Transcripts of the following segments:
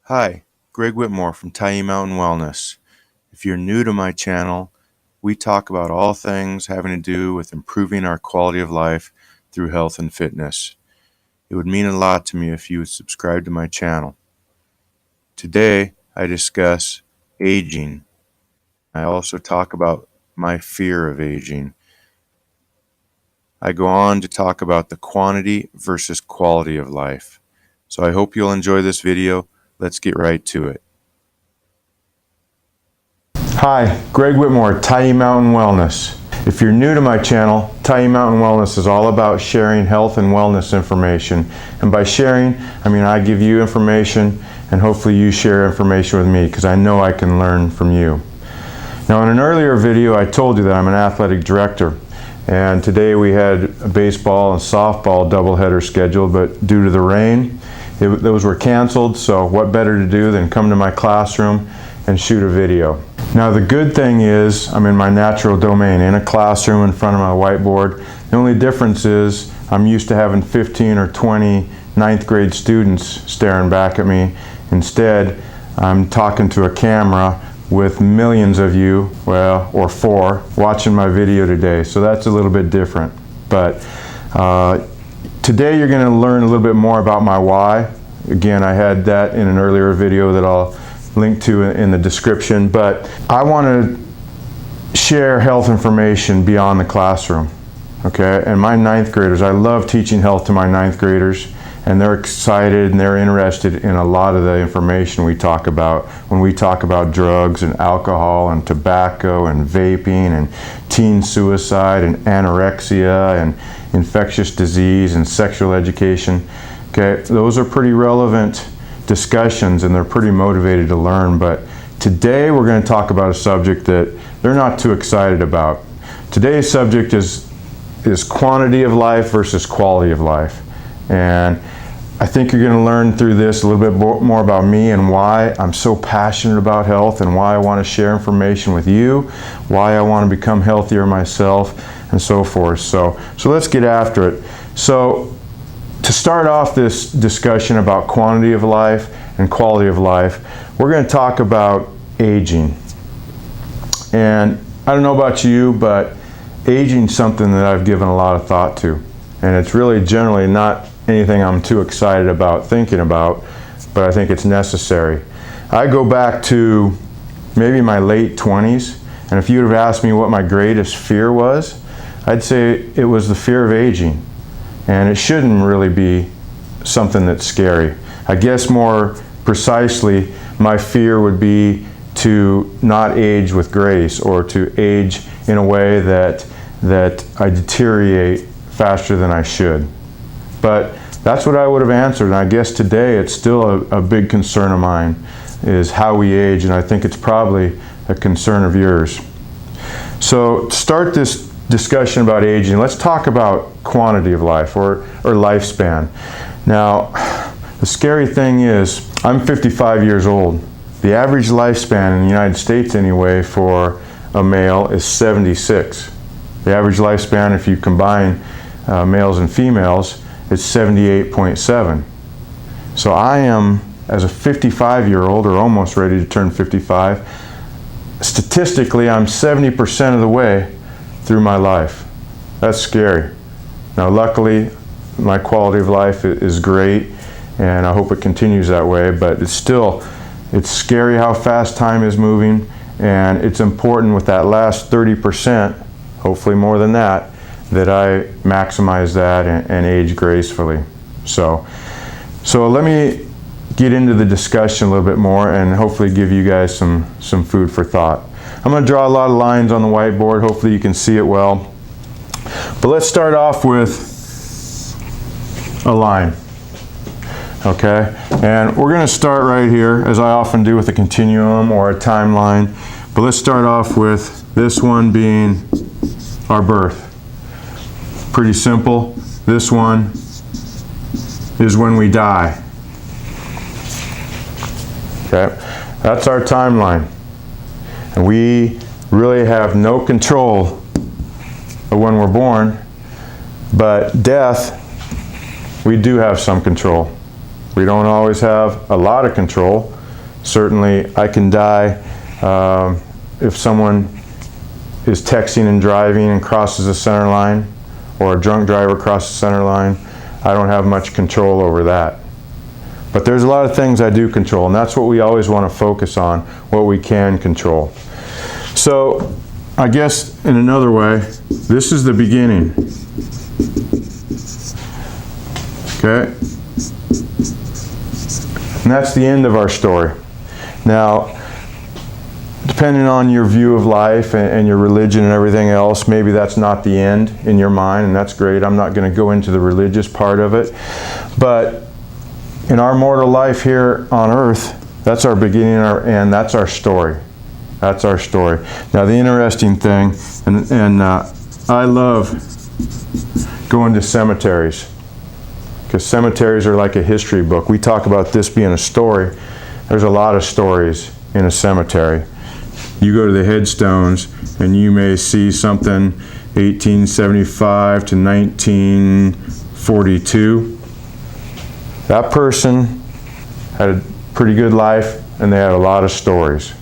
Hi, Greg Whitmore from Tiny Mountain Wellness. If you're new to my channel, we talk about all things having to do with improving our quality of life through health and fitness. It would mean a lot to me if you would subscribe to my channel. Today, I discuss aging. I also talk about my fear of aging. I go on to talk about the quantity versus quality of life. So I hope you'll enjoy this video. Let's get right to it. Hi, Greg Whitmore, Tiny Mountain Wellness. If you're new to my channel, Tiny Mountain Wellness is all about sharing health and wellness information. And by sharing, I mean I give you information and hopefully you share information with me because I know I can learn from you. Now in an earlier video I told you that I'm an athletic director, and today we had a baseball and softball doubleheader scheduled, but due to the rain, those were canceled, so what better to do than come to my classroom and shoot a video. Now the good thing is I'm in my natural domain, in a classroom in front of my whiteboard. The only difference is I'm used to having 15 or 20 ninth grade students staring back at me. Instead, I'm talking to a camera with millions of you, well, or 4, watching my video today. So that's a little bit different. But today you're going to learn a little bit more about my why. Again, I had that in an earlier video that I'll link to in the description. But I want to share health information beyond the classroom. Okay, and my ninth graders, I love teaching health to my ninth graders, and they're excited and they're interested in a lot of the information we talk about when we talk about drugs and alcohol and tobacco and vaping and teen suicide and anorexia and infectious disease and sexual education. Okay, those are pretty relevant discussions and they're pretty motivated to learn, but today we're going to talk about a subject that they're not too excited about. Today's subject is quantity of life versus quality of life. And I think you're going to learn through this a little bit more about me and why I'm so passionate about health and why I want to share information with you, why I want to become healthier myself, and so forth. So let's get after it. So to start off this discussion about quantity of life and quality of life, we're going to talk about aging. And I don't know about you, but aging is something that I've given a lot of thought to. And it's really generally not anything I'm too excited about thinking about, but I think it's necessary. I go back to maybe my late 20s, and if you would have asked me what my greatest fear was, I'd say it was the fear of aging. And it shouldn't really be something that's scary. I guess more precisely, my fear would be to not age with grace, or to age in a way that I deteriorate faster than I should. But that's what I would have answered, and I guess today it's still a big concern of mine, is how we age, and I think it's probably a concern of yours. So to start this discussion about aging, let's talk about quantity of life, or lifespan. Now, the scary thing is, I'm 55 years old. The average lifespan in the United States anyway for a male is 76. The average lifespan, if you combine males and females, is 78.7. So I am, as a 55-year-old, or almost ready to turn 55, statistically I'm 70% of the way through my life. That's scary. Now luckily my quality of life is great, and I hope it continues that way, but it's scary how fast time is moving, and it's important with that last 30%, hopefully more than that I maximize that and age gracefully. So let me get into the discussion a little bit more and hopefully give you guys some food for thought. I'm going to draw a lot of lines on the whiteboard. Hopefully you can see it well. But let's start off with a line. Okay? And we're going to start right here, as I often do with a continuum or a timeline. But let's start off with this one being our birth. Pretty simple. This one is when we die. Okay? That's our timeline. And we really have no control of when we're born, but death, we do have some control. We don't always have a lot of control, Certainly, I can die if someone is texting and driving and crosses the center line, or a drunk driver crosses the center line. I don't have much control over that. But there's a lot of things I do control, and that's what we always want to focus on, what we can control. So, I guess in another way, this is the beginning. Okay? And that's the end of our story. Now, depending on your view of life and your religion and everything else, maybe that's not the end in your mind, and that's great. I'm not going to go into the religious part of it. But in our mortal life here on earth, that's our beginning and our end. That's our story. That's our story. Now, the interesting thing, and I love going to cemeteries, because cemeteries are like a history book. We talk about this being a story. There's a lot of stories in a cemetery. You go to the headstones and you may see something 1875 to 1942. That person had a pretty good life and they had a lot of stories.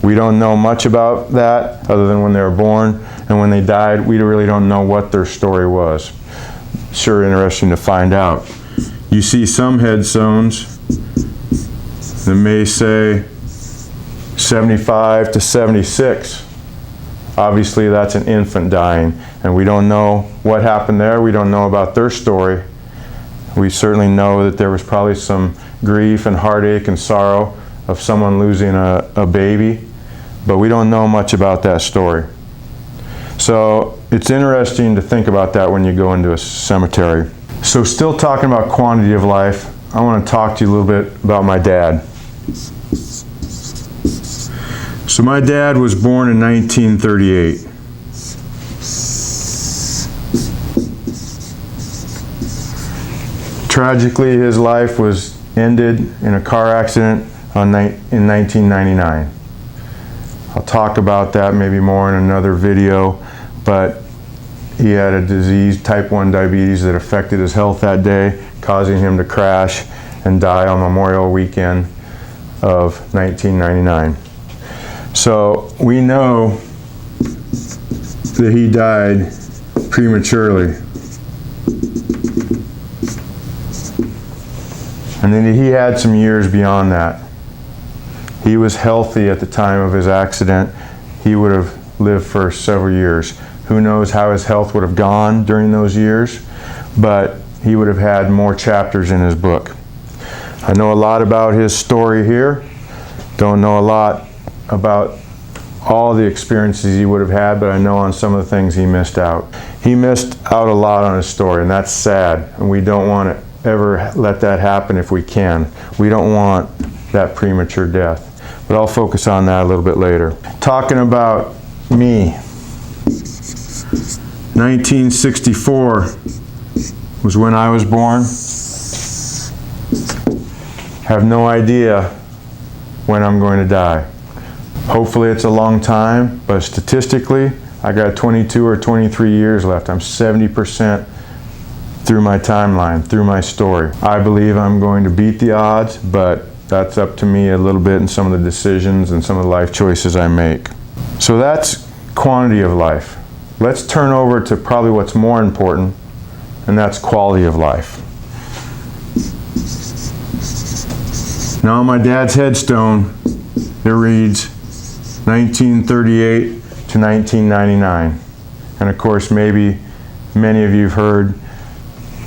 We don't know much about that other than when they were born, and when they died, we really don't know what their story was. Sure interesting to find out. You see some headstones that may say 75 to 76. Obviously that's an infant dying, and we don't know what happened there. We don't know about their story. We certainly know that there was probably some grief and heartache and sorrow of someone losing a baby, but we don't know much about that story. So it's interesting to think about that when you go into a cemetery. So still talking about quantity of life, I want to talk to you a little bit about my dad. So my dad was born in 1938. Tragically, his life was ended in a car accident in 1999. I'll talk about that maybe more in another video, but he had a disease, type 1 diabetes, that affected his health that day, causing him to crash and die on Memorial Weekend of 1999. So we know that he died prematurely. And then he had some years beyond that. He was healthy at the time of his accident. He would have lived for several years. Who knows how his health would have gone during those years, but he would have had more chapters in his book. I know a lot about his story here. Don't know a lot about all the experiences he would have had, but I know on some of the things he missed out. He missed out a lot on his story, and that's sad, and we don't want to ever let that happen if we can. We don't want that premature death. But I'll focus on that a little bit later. Talking about me. 1964 was when I was born. Have no idea when I'm going to die. Hopefully it's a long time, but statistically, I got 22 or 23 years left. I'm 70% through my timeline, through my story. I believe I'm going to beat the odds, but that's up to me a little bit in some of the decisions and some of the life choices I make. So that's quantity of life. Let's turn over to probably what's more important, and that's quality of life. Now on my dad's headstone, it reads 1938 to 1999. And of course, maybe many of you have heard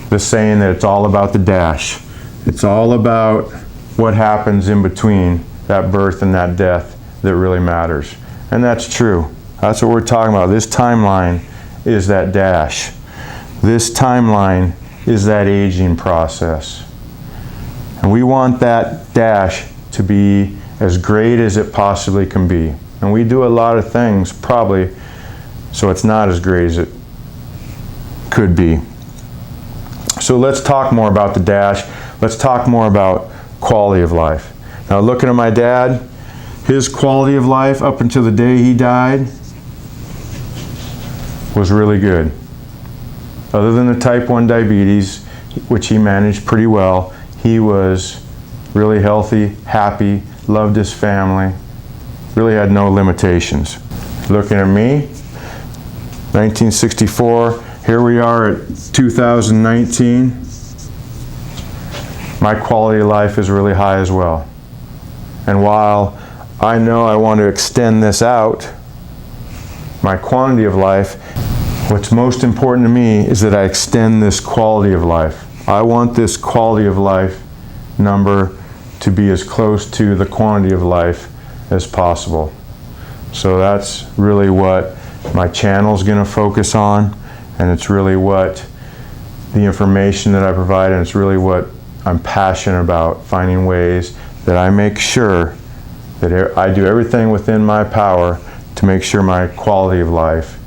the saying that it's all about the dash. It's all about what happens in between that birth and that death that really matters. And that's true. That's what we're talking about. This timeline is that dash. This timeline is that aging process. And we want that dash to be as great as it possibly can be. And we do a lot of things, probably, so it's not as great as it could be. So let's talk more about the dash. Let's talk more about quality of life. Now, looking at my dad, his quality of life up until the day he died was really good. Other than the type 1 diabetes, which he managed pretty well, he was really healthy, happy, loved his family, really had no limitations. Looking at me, 1964, here we are at 2019. My quality of life is really high as well. And while I know I want to extend this out, my quantity of life, what's most important to me is that I extend this quality of life. I want this quality of life number to be as close to the quantity of life as possible. So that's really what my channel is going to focus on, and it's really what the information that I provide, and it's really what I'm passionate about, finding ways that I make sure that I do everything within my power to make sure my quality of life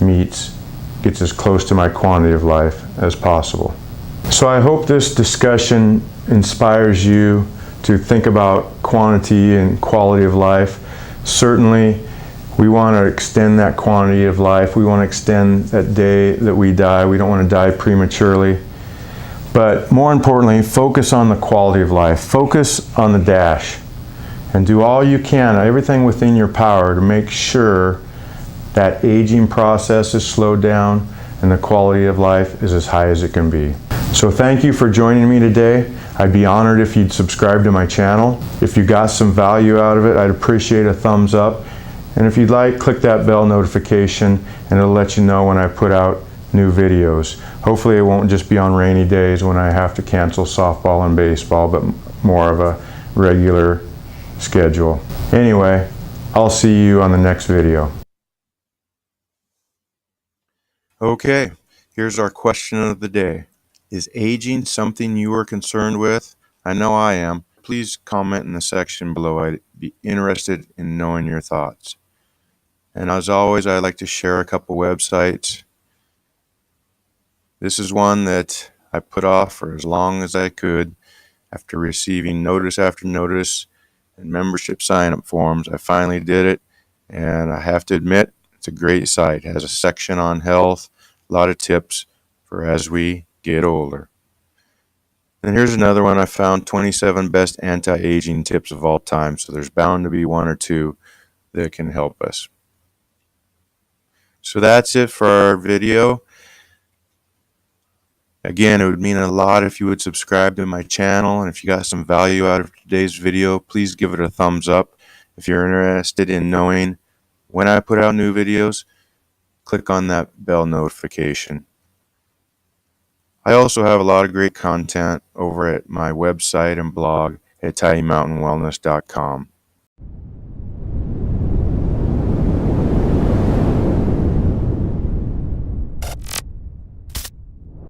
gets as close to my quantity of life as possible. So I hope this discussion inspires you to think about quantity and quality of life. Certainly, we want to extend that quantity of life. We want to extend that day that we die. We don't want to die prematurely. But more importantly, focus on the quality of life. Focus on the dash. And do all you can, everything within your power, to make sure that aging process is slowed down and the quality of life is as high as it can be. So thank you for joining me today. I'd be honored if you'd subscribe to my channel. If you got some value out of it, I'd appreciate a thumbs up. And if you'd like, click that bell notification and it'll let you know when I put out new videos. Hopefully it won't just be on rainy days when I have to cancel softball and baseball, but more of a regular schedule. Anyway, I'll see you on the next video. Okay, here's our question of the day. Is aging something you are concerned with? I know I am. Please comment in the section below. I'd be interested in knowing your thoughts. And as always, I'd like to share a couple websites. This is one that I put off for as long as I could. After receiving notice after notice and membership sign-up forms, I finally did it. And I have to admit, it's a great site. It has a section on health, a lot of tips for as we get older. And here's another one I found, 27 best anti-aging tips of all time. So there's bound to be one or two that can help us. So that's it for our video. Again, it would mean a lot if you would subscribe to my channel, and if you got some value out of today's video, please give it a thumbs up. If you're interested in knowing when I put out new videos, click on that bell notification. I also have a lot of great content over at my website and blog at tinymountainwellness.com.